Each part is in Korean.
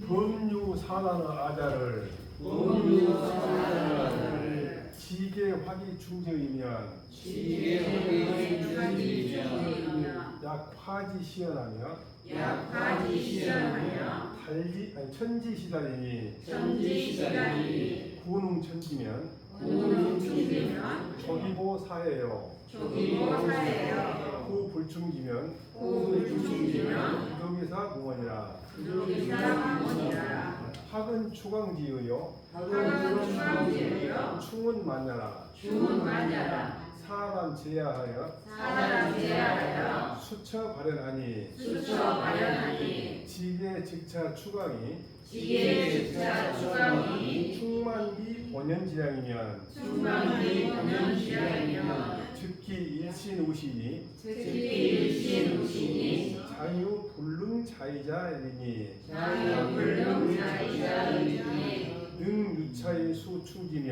범유사단의 아자를 지게화기 중저이면 약화지시연하며 천지시다리니 구능천지면 조기보사예요. 구불충지면 부동이사 공원이라. 학은 추광지의요 충은 만야라. 사단 제야하여 수처 발현하니 지계 직차 추광이 충만기 본연지량이면 즉기 일신우시니 자유 불능자이자이니 능유차의 수충지면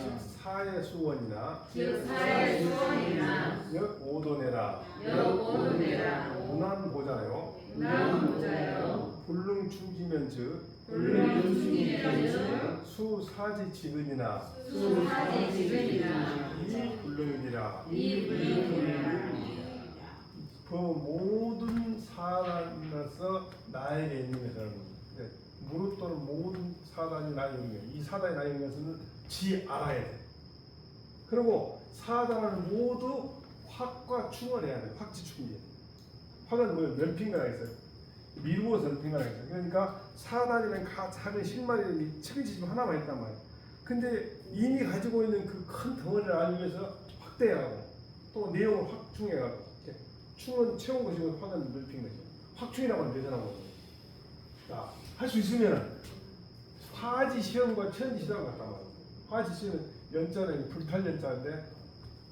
즉 사의 수원이나 역오도내라 문안보자요 불능충지면 즉 수사지지근이나 이불능이라. 그 모든 사단에서 나에게 있는 것은 무릇 또는 모든 사단이 나에게 있는 것. 이 사단이 나에게 있는 것은 지 알아야 돼. 그리고 사단은 모두 확과 충을 해야 돼. 확지충이. 확은 뭐예요? 넓힌거라 했어요. 미루어서 넓힌거라 했어요. 그러니까 사단이면 작은 실마리를 책임지지만 하나만 했단 말이에요. 근데 이미 가지고 있는 그 큰 덩어리를 알기 위해서 확대하고 또 내용을 확충해가고. 충은 채운 것이고 확은 넓힌 것이고. 확충이라고 하면 되잖아. 자, 할 수 있으면 화지시험과 천지시험 같단 말이에요. 화지시험은 연자는 불탈 연자인데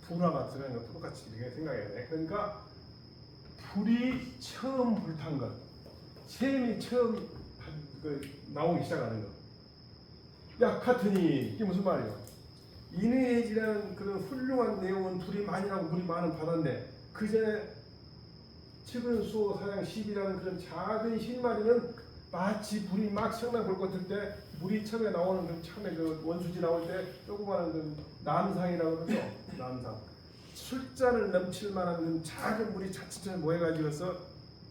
불화가 들어가는 것 똑같이 이렇게 생각해야 돼. 그러니까 불이 처음 불탄 것, 샘이 처음 나오기 시작하는 것. 야, 같으니 이게 무슨 말이야? 인해지라는 그런 훌륭한 내용은 불이 많이 나고 물이 많은 바다인데 그 전에 칠근수호 사양 10이라는 그런 작은 실마리는 마치 불이 막 성난 불 같을 때 물이 처음에 나오는 그 처음에 그 원수지 나올 때 조그마한 그 남상이라고 그러죠. 남상. 술잔을 넘칠 만한 그 작은 물이 차츰 모여가지고서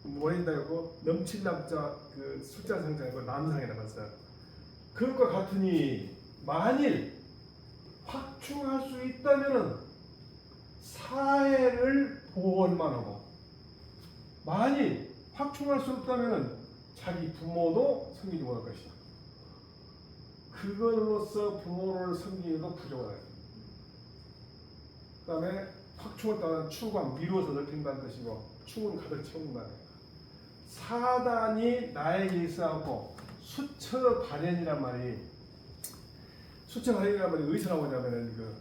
모인다고 넘칠 남자 그 술잔 상장이고 남상이라고 했어요. 그것과 같으니 만일 확충할 수 있다면은 사해를 보호만 하고 만일 확충할 수 없다면은 자기 부모도 섬기지 못할 것이다. 그걸로써 부모를 섬기기도 부족하다. 그 다음에 확충을 따른 추광, 미루어서 넓힌다는 뜻이고 충은 가득 채운다는 거예요. 사단이 나에게 있어갖고 수처 발현이란 말이 수처 발현이란 말이 어디서 나오냐면은 그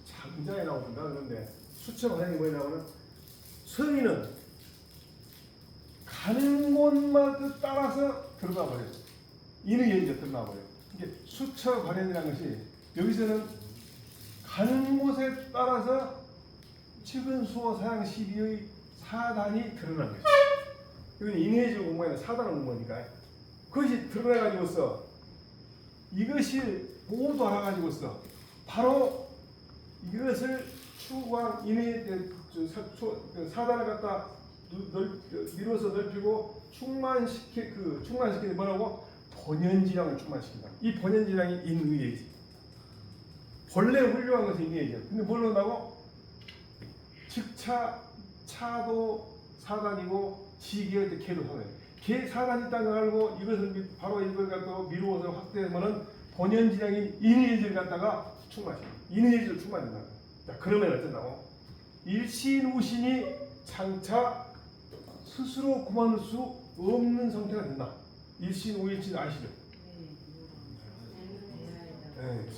장자에 나오는다. 그런데 수처 발현이 뭐냐면은 성인은 가는 곳마다 따라서 들어가 버려요. 이는 예의가 들어가 버려요. 이게 수처 발현이라는 것이 여기서는 가는 곳에 따라서 최근 수어 사양 12의 사단이 드러난 것이죠. 이건 인해지 공부에는 사단을 공부하니까 그것이 드러나가지고서 이것이 모두 알아가지고서 바로 이것을 추구한 인해 사단을 갖다 미루어서 넓히고 충만시키는 뭐라고? 본연지량을 충만시킨다. 이 본연지량이 인의예지. 본래 훌륭한 것은 인의예죠. 근데 뭘 넣는다고? 차도 사단이고 지계할 때 개도 사단이에요. 개 사단이 있다는 걸 알고 이것을 바로 이걸 갖다가 미루어서 확대하면은 본연지량인 인의예지를 갖다가 충만시켜. 인의예지를 충만한다. 자, 그러면 어쩐다고? 일신우신이 장차 스스로 그만둘 수 없는 상태가 된다. 일신우일신 아시죠? 네,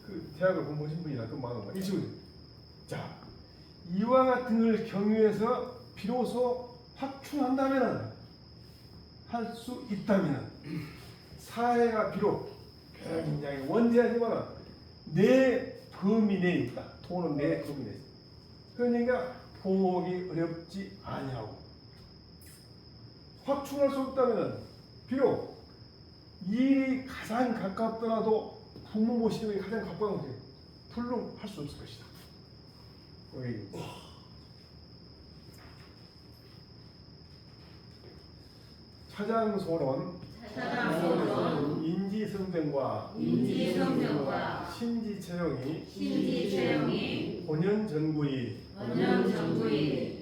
그 대학을 공부하신 분이라 그 많은 거야. 일신우신. 자, 이와 같은 걸 경유해서 비로소 확충한다면은 할 수 있다면은 사회가 비록 굉장히 원대하지만은 내 범위 내에 있다. 돈은 내 범위 내에 있다. 그러니까 보호하기 어렵지 아니하고 확충할 수 없다면 비록 일이 가장 가깝더라도 부모 모시는 게 가장 가까운 게 불능할 수 없을 것이다. 차장소론 인지성병과 신지체형이 본연전구이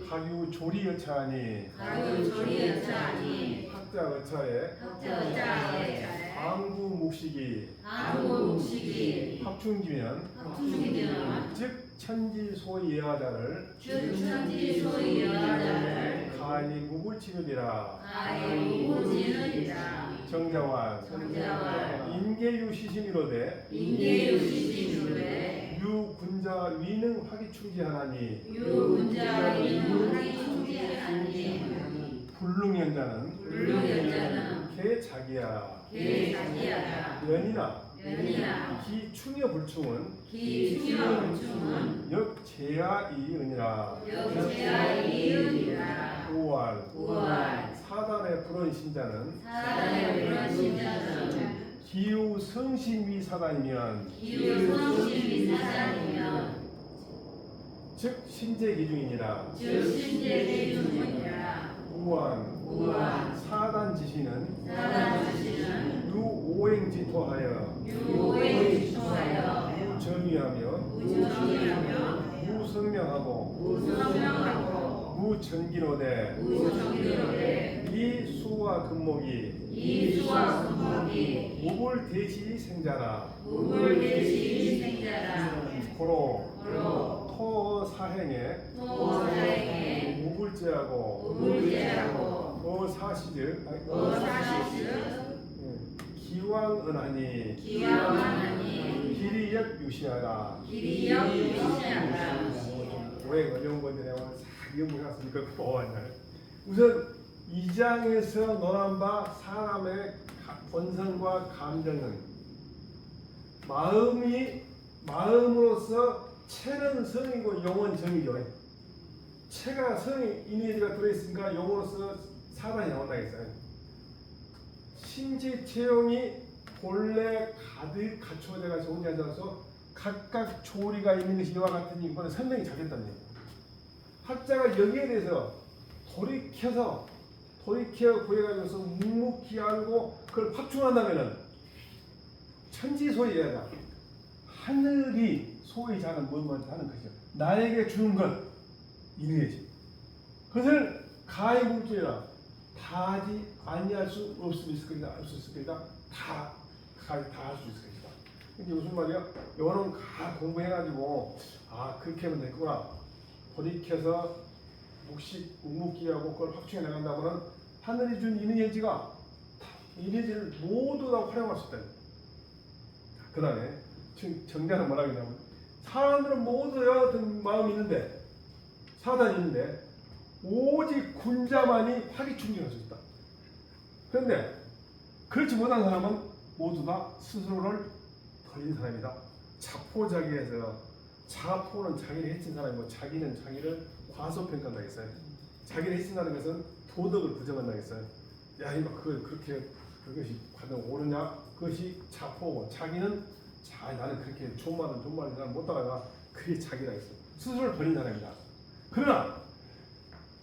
가유조리여차하니 학자의차에 방구묵식이 합충기면 즉 천지소이여자를 가이무불치느니라. 정자완 인계유 시신이로되 유군자 위능 화기충지하나니 불능연자는 개자기야 연이나 기충여불충은 역제야이은이라. 5월 사단의 불언 신자는 기우성심위 사단이면 즉 신재기중이니라. 5월 사단 지시는 유오행지토하여 무정의하며 무성명하고 무전기로되 이수와 금목이 무불대시 생자라. 고로 토사행에 무불제하고 어사시즉 기왕은하니 길이역 유시하라. 왜 어려운 건데 내가 싹 이어보셨으니까 보았냐. 우선 2장에서 논한 바 사람의 본성과 감정은 마음으로서 체는 성이고 영은 정이죠. 체가 성이 이미지가 들어있으니까 영으로서 사단이 나온다 했어요. 신지체형이 본래 가득 갖추어져가 존재하셔서 각각 조리가 있는 것이 이와 같은 이거는 설명이 잘 됐다는 얘기예요. 학자가 여기에 대해서 돌이켜 구해가지고서 묵묵히 알고 그걸 확충한다면은 천지소이하다. 하늘이 소이자는 무엇만 하는 것이죠. 나에게 주는 것 이누야지. 그것을 가해물질이라 다하지 아니할 수 없을 것이다. 할 수 있을 것이다. 다 할 수 있을 것이다. 이게 무슨 말이야? 이거는 다 공부해가지고 그렇게 하면 됐구나. 돌이켜서 묵묵히 하고 그걸 확충해 나간다고는 하늘이 준 이너지가 이너지를 모두 다 활용할 수 있다. 그 다음에 정자는 뭐라 그러냐면 사람들은 모두 여러 같은 마음이 있는데 사단이 있는데 오직 군자만이 화기충전할 수 있다. 그런데 그렇지 못한 사람은 모두 다 스스로를 버린 사람이다. 자포자기에서 자포는 자기를 해친 사람이고 자기는 자기를 과소평가한다 했어요. 자기를 해친다는 것은 도덕을 부정한다 했어요. 야 이거 그렇게 그것이 과연 옳으냐? 그것이 자포고 자기는 나는 그렇게 좋은 말은 나는 못하다가 그게 자기라 했어. 스스로를 버린 사람이다. 그러나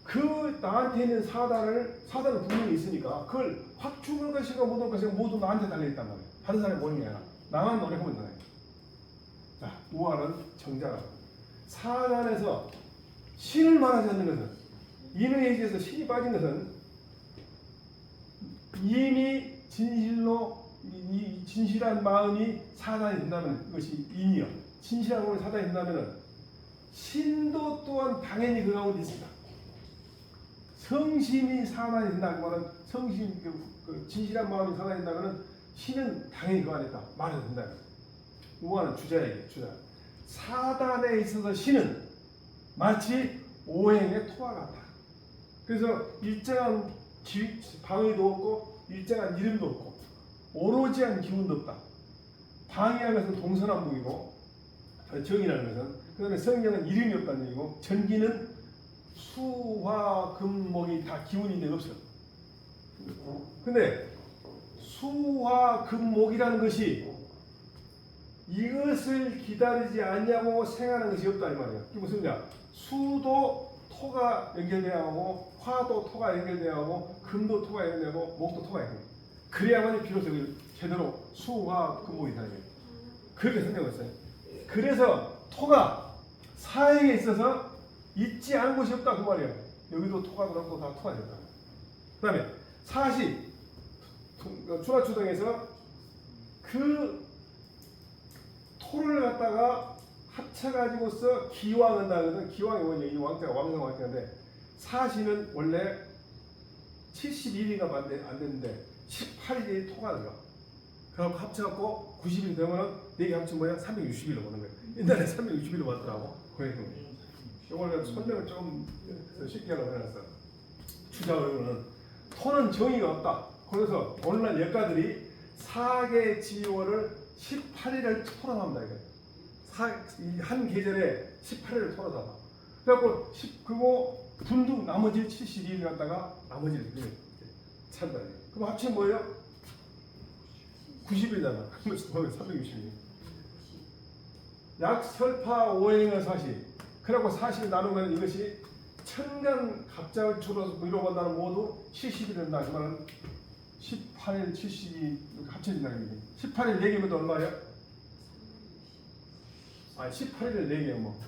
그 나한테 있는 사단은 분명히 있으니까 그걸 확충할 것인가 못할 것인가 모두 나한테 달려있단 말이야. 다른 사람이 모르는 게 아니라 나만 노력하면 되는 거야. 자, 우화는 정자가 사단에서 신을 말하지 않는 것은 인의 얘기에서 신이 빠진 것은 이미 진실한 마음이 사단이 된다면 그것이 인이요. 진실한 마음이 사단이 된다면 신도 또한 당연히 그 가운데 있습니다. 성심이 사단이 된다는 것은 성심 진실한 마음이 사단이 된다면 신은 당연히 그 안에 있다. 말해도 된다. 우화는 주자에게 주자. 사단에 있어서 신은 마치 오행의 토와 같다. 그래서 일정한 방위도 없고 일정한 이름도 없고 오로지한 기운도 없다. 방위하는 것은 동서남북이고 정이라는 것은 그 다음에 성경은 이름이 없다는 얘기고 전기는 수화금목이 다 기운인데 없어요. 근데 수화금목이라는 것이 이것을 기다리지 않냐고 생각하는 것이 없다 이 말이에요. 이게 무슨 말이야? 수도 토가 연결돼야 하고 화도 토가 연결돼야 하고 금도 토가 연결되고 목도 토가 연결돼. 그래야만이 비로소 제대로 수화금목이 되는 거예요. 그렇게 생각했어요. 그래서 토가 사행에 있어서 있지 않은 곳이 없다 그 말이에요. 여기도 토가 들었고 다 토가 됐다. 그 다음에 사시 추라추동에서 그 토를 갖다가 합쳐가지고서 기왕을 나거든. 기왕이 뭐냐? 이 왕자가 왕성 왕자인데 사시는 원래 71일가 안 됐는데 18일이 토가 들어가. 그래갖고 합쳐갖고 90일 되면은 4개 합치면 뭐야? 360일로 보는 거예요. 옛날에 360일로 봤더라고. 이걸 설명을 좀 쉽게 하려고 해놨어. 주자로는 토는 정의가 없다. 그래서 오늘날 역가들이 사계 지월을 18일을 토론합니다. 한 계절에 18일을 토론하다. 그래갖고 그거 분두 나머지 72일 갖다가 나머지를 찬다. 그럼 합치면 뭐예요? 90일이잖아. 그러면 360일. 약설파 오행의 사시. 그리고 사실 나누면 이것이 천간 갑작을 줄여서 이루어간다는 모두 70일을 나지만 18일, 72 이렇게 합쳐진다는 얘기. 18일 4개면 얼마예요? 18일을 4개 뭐.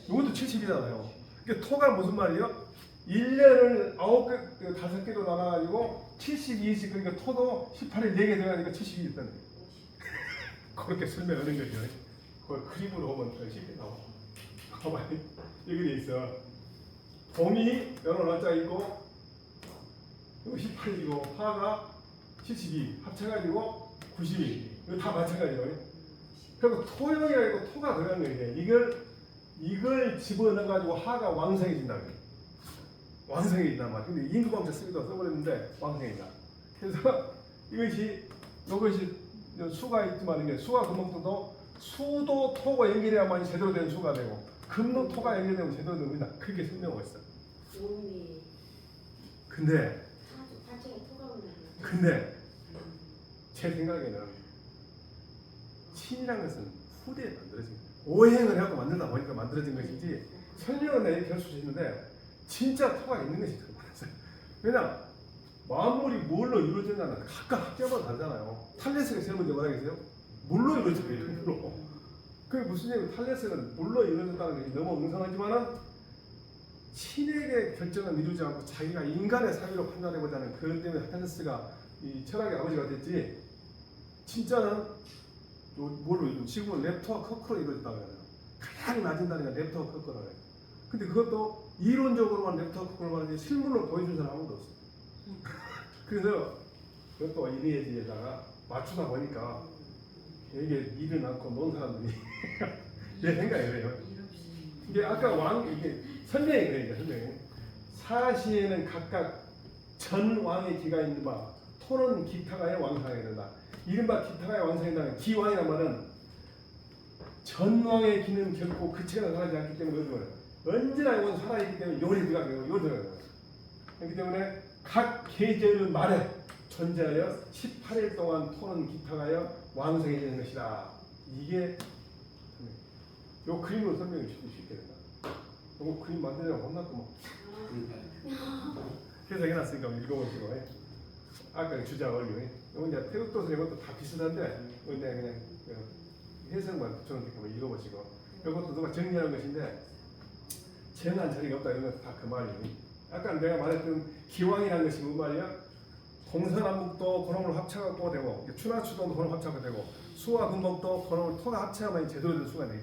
이것도 70이잖아요. 그러니까 토가 무슨 말이에요? 1년을 9개, 5개로 나눠가지고 72일씩 그러니까 토도 18일 4개 들어가니까 72일 있다는 거예요. 그렇게 설명하는 거죠. 그걸 그림으로 보면 더 쉽게 나와. 봐봐, 여기 돼 있어. 봄이 여러 날짜 있고, 이거 18이고, 화가 72, 합쳐가지고 92. 이거 다 마찬가지예요. 그리고 토형이라 이거 토가 들어간 거예요. 이걸 집어넣어가지고 하가 왕성해진다는 거예요. 왕성해진단 말이에요. 근데 인구방자 쓰기도 써버렸는데 왕성해진다. 그래서 이것이 수가 있지만 이게 수가 금목도 수도 토가 연결해야만 제대로 된 수가 되고 금도 토가 연결되면 제대로 됩니다. 그렇게 설명하고 있어요. 근데 제 생각에는 신이라는 것은 후대에 만들어진 거예요. 오행을 해갖고 만들다 보니까 만들어진 것이지 설명은 이렇게 할 수 있는데 진짜 토가 있는 것이 더 많았어요. 왜냐 만물이 뭘로 이루어졌냐는 각각 학자마다 다르잖아요. 탈레스가 제일 먼저 말하겠어요? 물로 이루어졌어요. 물로. 그게 무슨 얘기예요? 탈레스는 물로 이루어졌다는 것이 너무 엉성하지만은 신에게 결정은 이루지 않고 자기가 인간의 사유로 판단해보자는 그런 때문에 탈레스가 이 철학의 아버지가 됐지. 진짜는 뭘로 이루어졌죠? 지금은 랩터와 커크로 이루어졌다고 해요. 가장 낮은다는 게 랩터와 커크라고 해요. 근데 그것도 이론적으로만 랩터와 커크로 말하지 실물로 보여준 사람 아무도 없어요. 그래서 그것도 이리에지에다가 맞추다 보니까 이게 일을 낳고 논 사람들이 내 생각이 그래요. 이게 아까 이게 설명이 그러니까 설명이 사시에는 각각 전왕의 기가 있는 바 토는 기타가의 왕상이 된다. 이른바 기타가의 왕상이 된다는 기왕이란 말은 전왕의 기는 결코 그 체가 나타나지 않기 때문에 언제나 이건 살아있기 때문에 요리 들어가요. 그렇기 때문에 각 계절 말에 존재하여 18일 동안 토는 기타가여 왕성해지는 것이다. 이게 요 그림으로 설명이 쉽게 된다. 요거 그림 만들려고 혼났구만. 그래서 해놨으니까 읽어보시고. 아까 주자 원리. 요거 이제 태극도서 이것도 다 비슷한데 그냥 해석만 붙여놓은 거 읽어보시고. 요것도 누가 정리하는 것인데 정한 자리가 없다 이런 것도 다 그 말이에요. 아까 내가 말했던 기왕이라는 것이 뭔 말이야? 동서남북도 그놈을 합쳐갖고 되고 추나추도도 그놈 합쳐갖고 되고 수와 금목도 그놈을 토가 합쳐야만 제대로 된 수가 되게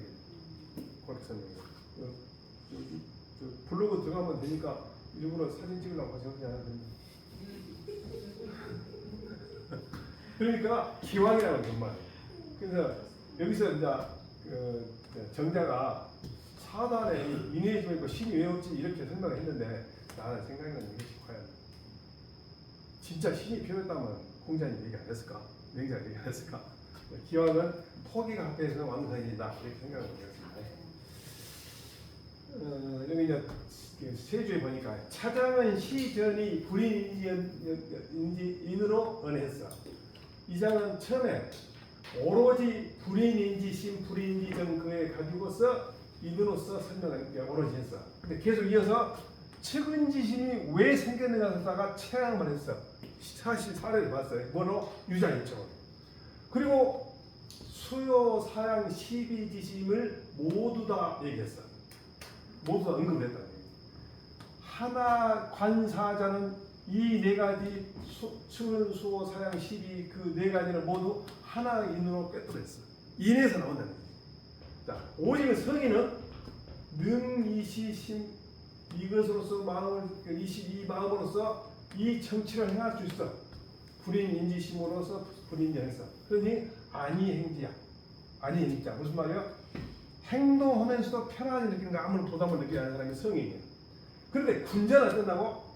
그렇게 설명해요. 블로그 들어가면 되니까 일부러 사진 찍으려고 하지 않았거든요. 그러니까 기왕이라는 정말. 그래서 여기서 이제 정자가 사단에 인해에 좀 있고 신이 왜 없지 이렇게 설명을 했는데 나는 생각에는 이것이 과연 진짜 신이 필요했다면 공자님 얘기 안 했을까? 명자가 얘기 안 했을까? 기왕은 토기가 합해서 완성해진다 이렇게 생각을 하겠습니다. 여기 이제 세주에 보니까 차장은 시전이 불인인지인으로 언했어. 이 장은 처음에 오로지 불인인지 심불인인지 그에 가지고서 인으로서 설명을 오로지 했어. 근데 계속 이어서 측은지심이 왜 생겼는가 하다가 체험을 했어. 사실 사례를 봤어요. 뭐로? 유자일적으로. 그리고 수요, 사양, 시비지심을 모두 다 얘기했어. 모두 다 언급을 했다. 하나 관사자는 이 네 가지 측은, 수호, 사양, 시비 그 네 가지를 모두 하나 인으로 꿰뚫었어. 인에서 나온다는 거지. 자, 오직 성인은 능이시심 이것으로서 마음을 이 마음으로서 이 정치를 행할 수 있어. 불인인지심으로서 불인지했어. 그러니 아니행지야. 아니행지야. 무슨 말이야? 행동하면서도 편안히 느끼는 거 아무런 부담을 느끼지 않는 사람이 성인이야. 그런데 군자는 어쩐다고?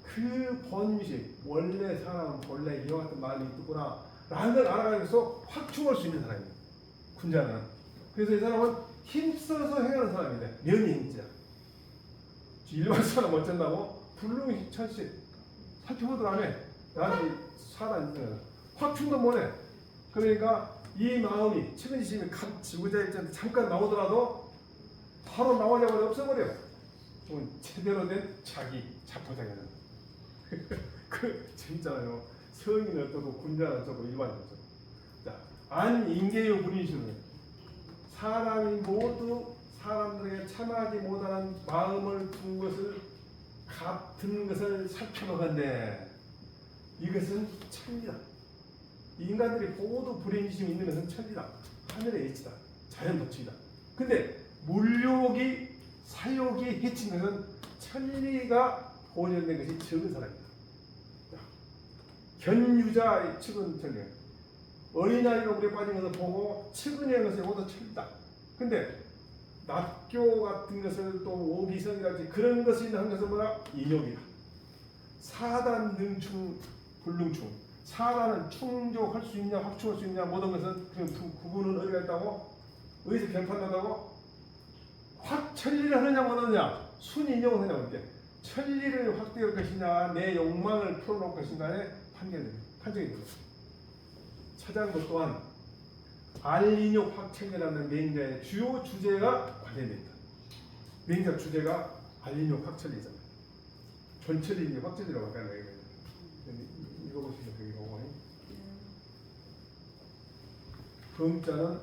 그 본유식 원래 사람은 본래 이와 같은 마음이 있구나 라는 걸 알아가면서 확충할 수 있는 사람이야. 군자는. 그래서 이 사람은 힘써서 행하는 사람인데 면이 행지야. 일반 사람 어쩐다고? 불능천시 살펴보도 안 해. 나한테 사람 확충도 못해. 그러니까 이 마음이 측은지심이 지구자 입장에 잠깐 나오더라도 바로 나오자마자 없어버려. 제대로 된 자기 자포자기는. 그 재밌잖아요. 성인은 어쩌고 군자는 어쩌고 일반은 어쩌고. 자, 안인계요 불인심은 사람이 모두 사람들에게 참하지 못하는 마음을 둔 것을 같은 것을 살펴보건대 이것은 천리다. 인간들이 모두 불인지심이 있는 것은 천리다. 하늘의 이치다. 자연 법칙이다. 근데 물욕이 사욕이 해친 것은 천리가 보존된 것이 적은 사람이다. 견유자 측은 천리. 어린아이가 물에 빠진 것을 보고 측은의 것을 모두 천리다. 근데 납교 같은 것을 또 오기성이라든지 그런 것이 한 것은 뭐라? 인욕이다. 사단 능충 불능충. 사단은 충족할 수 있냐 확충할 수 있냐 모든 것은 그 구분은 어디가 있다고? 어디서 결판난다고? 천리를 하느냐 못하느냐 순인용을 하느냐 이렇게 천리를 확대할 것이냐 내 욕망을 풀어놓을 것인가에 판정이 됩니다. 차장도 또한 알인욕 확천이라는 맹자의 주요 주제가 관련됩니다. 맹자 주제가 알인욕 확천이잖아요. 전철이 확천이라고 할까요? 읽어보시면 되겠고 범자는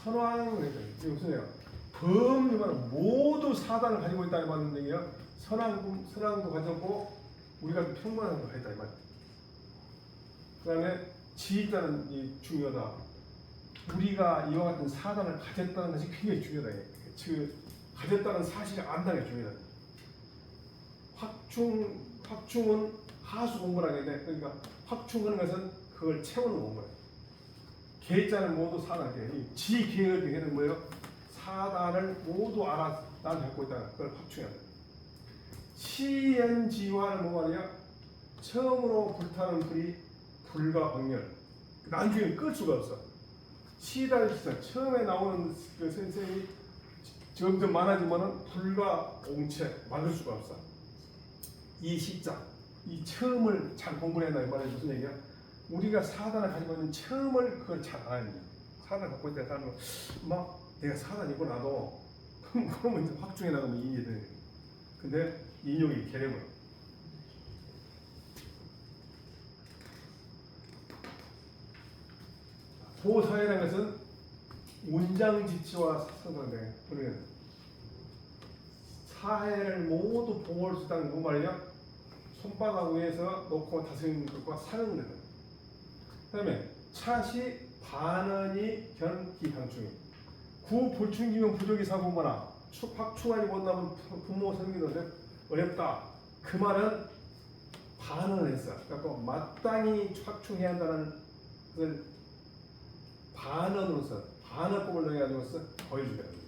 선왕을 했어요. 이게 무슨 얘기야? 범유만 모두 사단을 가지고 있다는 말은 얘기야. 선왕도 가졌고 우리가 평만한 걸 했다 이 말. 그다음에 지휘자는 이 중요하다. 우리가 이와 같은 사단을 가졌다는 것이 굉장히 중요하다. 즉 가졌다는 사실을 안다는 게 중요하다. 확충은 하수 공부라는 게 돼. 그러니까 확충하는 것은 그걸 채우는 공부야. 계자는 모두 사단을 지 계획을 계획은 뭐예요? 사단을 모두 알아 난 갖고 있다. 그걸 확충해야 돼. 시연지화는 뭐 말이야? 처음으로 불타는 불이 불과 광열. 나중에 끌 수가 없어. 시달 기사 처음에 나오는 그 선생이 점점 많아지면은 불과 옹체 막을 수가 없어. 이 시자, 이 처음을 잘 공부해야 한다 이 말이 무슨 얘기야? 우리가 사단을 가지고 있는 처음을 그걸 잘 알아야 돼. 사단 갖고 있다 사람은 막 내가 사단이고 나도 그러면 이제 확중해 나가면 인이 돼. 근데 인욕이 개념을. 보사회라는 것은 운장지치와 상관돼. 그러면 사회를 모두 보호할 수 있다는 거 말이야? 손바닥 위에서 놓고 다스리는 것과 사는 거다. 그다음에 차시 반언이 견기강충이 구불충기면 부족이 사고거나 확충하지 못하면 부모 섬기도 어렵다. 그 말은 반언을 했어. 그러니까 마땅히 확충해야 한다는 것을 반언으로서 반언법을 정해가지고서 보여주게 합니다.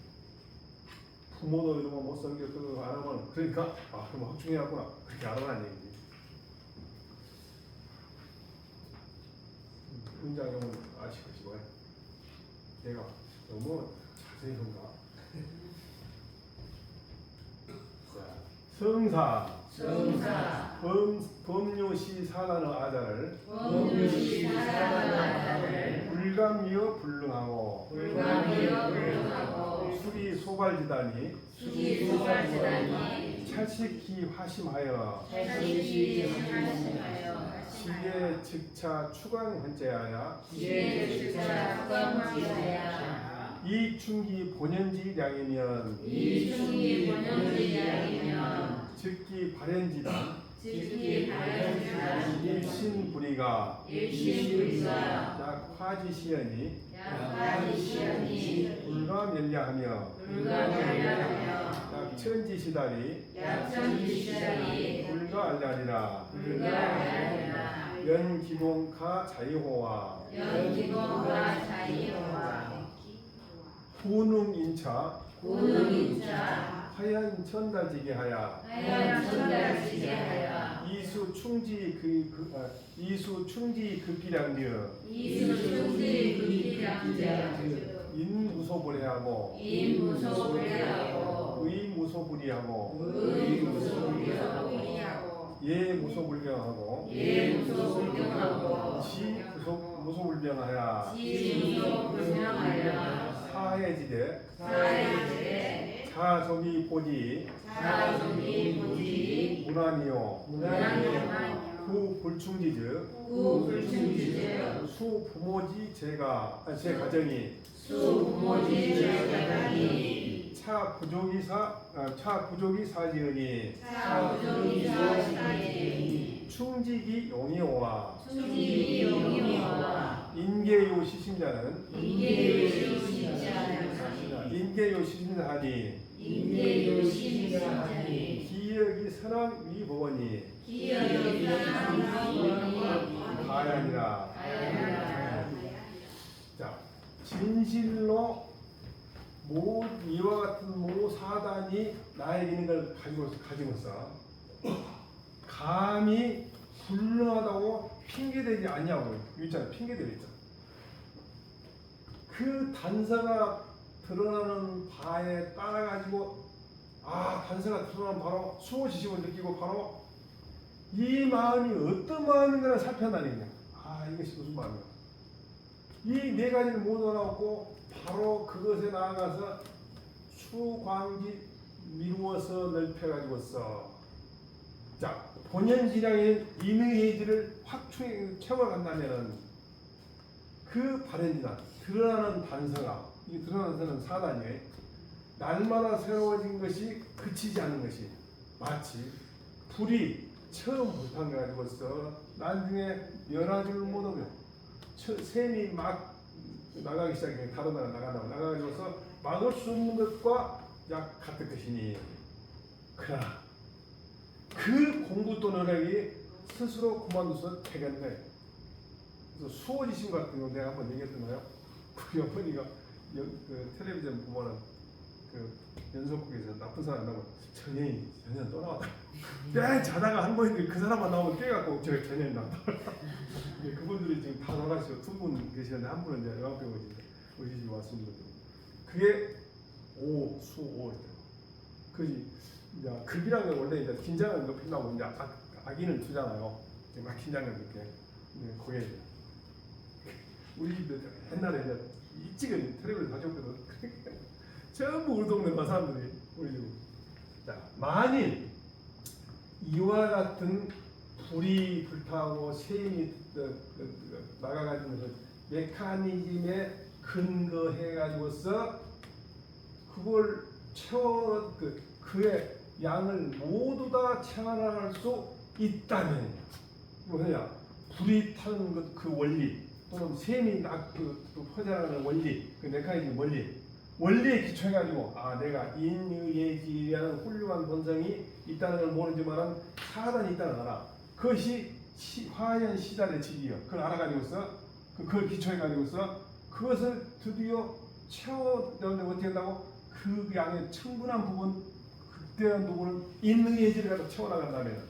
부모도 이런 거 못 섬겼고 안 하면 그러니까 그럼 확충해야구나 그렇게 알아라는 얘기지. 문장용은 아실 것이고요. 내가 너무 자세히 본가. 성사 성사 범요시 사단의 아자를 범유시 사단의 아자를 불감이여 불능하고 불감이여 불능하고 수리 소발지다니 수기 소발지다니 찰식히 화심하여 찰식히 하심하여 지혜 즉차 추강 현재하여 지혜 주차 후감지하여 이충기 본연지량이면 이충기 본연지량이면 즉기 발현지단 즉기 발현지단 일신불이가 일신불이가 약화지시연이 약화지시연이 불가면야하며 불가면야하며 약천지시다리 약천지시다리 불가알라리라 불가알라리라 연기공카 자이호와 연기공과 자이호와 고능인차 고능인자 하얀 천달지게하야 하얀 천달지게하여 이수 충지 극기량며 이수충지 극기량자 인무소불해하고 인무소불하고 의무소불이하고 의무소불하고 예무소불병하고 예무소불병하고 지무소불병하야 지무소불명하여 사해지대 사해지대 자족이 보지 자족이 보지 문안이요 문안이요 후불충지즉 후불충지즉 수부모지 제 가정이 수부모지 제가니 차부족이 사지으니 차부족이 사지으니 충직이 용이오와 충직이 용이오와 인계요 시심자는 인계요 시심자하니 기역이 선한 위법원이 기억이 가야니라. 자, 진실로 이와 같은 사단이 나에게 있는 걸 가지고서 감히 불능하다고 핑계대지 않냐고 있잖아요. 핑계대고 있잖아. 그 단서가 드러나는 바에 따라 가지고 단서가 드러나면 바로 수호지심을 느끼고 바로 이 마음이 어떤 마음인가를 살펴나니까 이것이 무슨 마음이야. 이 네 가지를 모두 알아갖고 바로 그것에 나아가서 추광지 미루어서 넓혀가지고서 자 본연지량인 인의해지를 확 채워간다면은 그 발현이나 드러나는 단서가 이 드러나는 단서는 사단이에요. 날마다 새로워진 것이 그치지 않는 것이 마치 불이 처음 불타가지고서 나중에 연화줄 못하며 샘이 막 나가기 시작해 다른 나라 나가가지고서 막을 수 없는 것과 약 같은 것이니 그러나 그 공부 또 노력이 스스로 그만둬서 되겠네. 그래서 수호지심 같은 거 내가 한번 얘기했잖아요. 우리 어머니가 그 텔레비전 보면은 그 연속극에서 나쁜 사람 나오면 전현이 떠나왔다. 자다가 한 번인데 그 사람만 나오면 깨갖고 저 전현이 나왔다. 그분들이 지금 다 돌아가시고 두 분 계시는데 한 분은 이제 영암병원 오시시고 왔습니다. 그게 오수오였대요. 그지 이제 급이라는 게 원래 이제 긴장을 높인다고 이제 악인을 두잖아요. 막 긴장을 이렇게. 그게 우리 집에 옛날에 이제 일찍은 텔레비를 가져왔거든. 전부 우리 동네 가 사람들이 우리 집. 자, 만일 이와 같은 불이 불타고 샘이 나가가지고 메커니즘에 근거해가지고서 그걸 채워 그의 양을 모두 다 채워나갈 수 있다면 뭐냐 불이 타는 그 원리 또는 샘이 퍼져나가는 원리 그 메커니즘 원리에 기초해가지고 내가 인의예지라는 훌륭한 본성이 있다는 걸 모르지만은 사단이 있다는 알아. 그것이 화연 시달의 직이요. 그걸 알아가지고서 그걸 기초해가지고서 그것을 드디어 채워내는데 어떻게 한다고? 그 양의 충분한 부분, 극대한 부분을 인의예지를 갖다 채워나간다면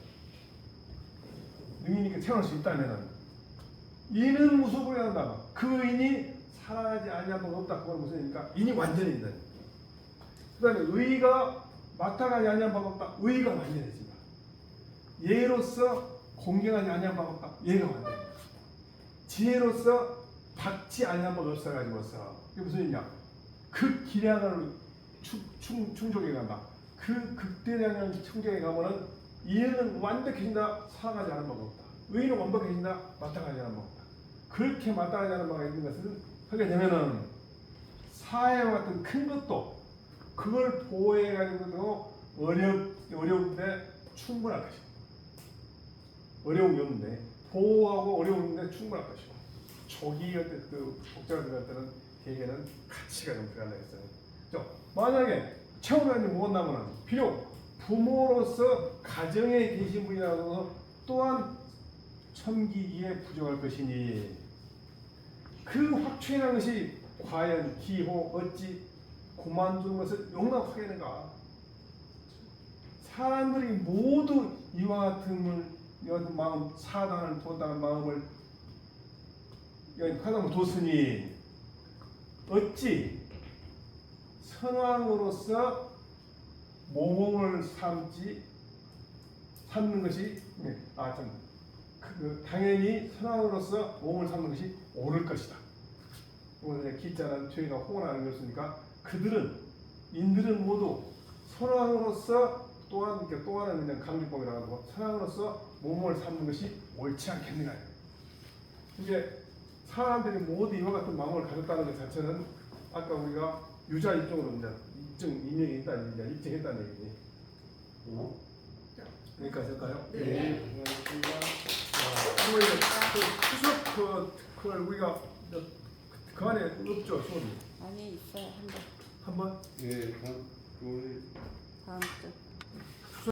능이니까 채워낼 수 있다면 이는 무속을 해야 한다. 그 인이 살아나지 아니한 건 없다. 그건 무슨 얘기니까 인이 완전히 있다. 그 다음에 의가 마땅하지 아니한 바 없다. 의가 완전해진다. 예로서 공경하지 아니한 바 없다. 예가 완전해진다. 지혜로서 받지 아니한 바 없어가지고서 이게 무슨 얘기냐? 그 기량을 충족해 간다. 그 극대량을 충족해 가면은 이해는 완벽해진다. 사랑하지 않은 바가 없다. 의는 완벽해진다. 마땅하지 않은 바가 없다. 그렇게 마땅하지 않은 바가 있는 것은 하게 되면은 사회와 같은 큰 것도 그걸 보호해 가지고도 어려운데 충분할 것이고 어려움이 없는데 보호하고 어려운데 충분할 것이고 초기 어떤 그 복잡한 것들은 대개는 가치가 좀 들어간다 했어요. 만약에 체험관이 못나면은 비록 부모로서 가정에 계신 분이라도 또한 섬기기에 부족할 것이니 그 확충이라는 것이 과연 기호 어찌 그만두는 것을 용납하겠는가? 사람들이 모두 이와 같은 마음, 사단을 뒀다는 마음을 사단을 뒀으니 어찌 선왕으로서 모범을 삼는 것이 당연히 선왕으로서 모범을 삼는 것이 옳을 것이다. 오늘 기자는 저희가 호언하는 것이니까 인들은 모두 선왕으로서 또한 그냥 강조법이라고 하고 선왕으로서 모범을 삼는 것이 옳지 않겠느냐. 이제 사람들이 모두 이와 같은 마음을 가졌다는 것 자체는 아까 우리가 유자 입증으로 이제 인정이 있다는 얘기냐, 입증했다는 얘기니. 여기까지 할까요? 네. 추석 그걸 우리가 그 안에 없죠, 수업이. 아니 있어요. 한 번. 한번? 예, 우리 다음 주.